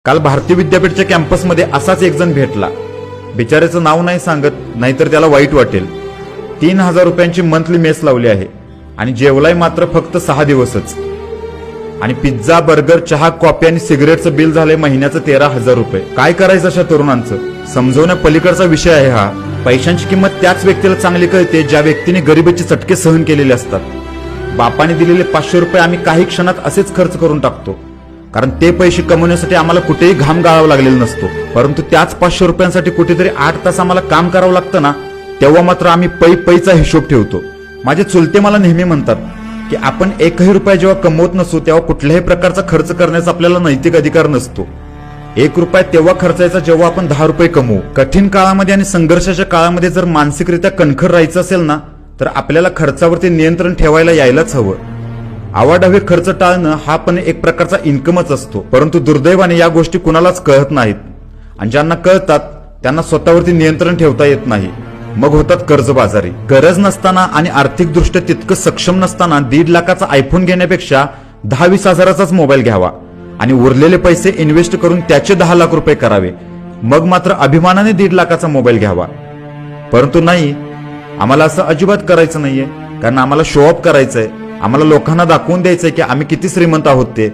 काल भारतीय विद्यापीठच्या कॅम्पसमध्ये असाच एक जण भेटला. बिचाऱ्याचं नाव नाही सांगत, नाहीतर त्याला वाईट वाटेल. 3,000 रुपयांची मंथली मेस लावली आहे आणि जेवलाय मात्र फक्त 6 दिवसच. आणि पिझ्झा, बर्गर, चहा, कॉफी आणि सिगरेटचं बिल झालंय महिन्याचं 13,000 रुपये. काय करायचं अशा तरुणांचं? समजवण्या पलीकडचा विषय आहे हा. पैशांची किंमत त्याच व्यक्तीला चांगली कळते ज्या व्यक्तीने गरिबीचे चटके सहन केलेले असतात. बापाने दिलेले 500 रुपये आम्ही काही क्षणात असेच खर्च करून टाकतो, कारण ते पैसे कमवण्यासाठी आम्हाला कुठेही घाम गाळावा लागलेला नसतो. परंतु त्याच 500 रुपयांसाठी कुठेतरी 8 तास आम्हाला काम करावं लागतं ना, तेव्हा मात्र आम्ही पैचा हिशोब ठेवतो. माझे चुलते मला नेहमी म्हणतात की आपण 1 रुपया जेव्हा कमवत नसू तेव्हा कुठल्याही प्रकारचा खर्च करण्याचा आपल्याला नैतिक अधिकार नसतो. 1 रुपया तेव्हा खर्चायचा जेव्हा आपण 10 रुपये कमवू. कठीण काळामध्ये आणि संघर्षाच्या काळामध्ये जर मानसिकरित्या कणखर राहायचं असेल ना, तर आपल्याला खर्चावरती नियंत्रण ठेवायला यायलाच हवं. आवाढव्य खर्च टाळणं हा पण एक प्रकारचा इन्कमच असतो. परंतु दुर्दैवाने या गोष्टी कुणालाच कळत नाहीत, आणि ज्यांना कळतात त्यांना स्वतःवरती नियंत्रण ठेवता येत नाही. मग होतात कर्जबाजारी. गरज नसताना आणि आर्थिकदृष्ट्या तितकं सक्षम नसताना 1.5 लाखाचा आयफोन घेण्यापेक्षा 10-20 हजाराचाच मोबाईल घ्यावा आणि उरलेले पैसे इन्व्हेस्ट करून त्याचे 10 लाख रुपये करावे. मग मात्र अभिमानाने 1.5 लाखाचा मोबाईल घ्यावा. परंतु नाही, आम्हाला असं अजिबात करायचं नाहीये, कारण आम्हाला शो ऑफ करायचंय. आम्हाला लोकांना दाखवून द्यायचंय की आम्ही किती श्रीमंत आहोत ते.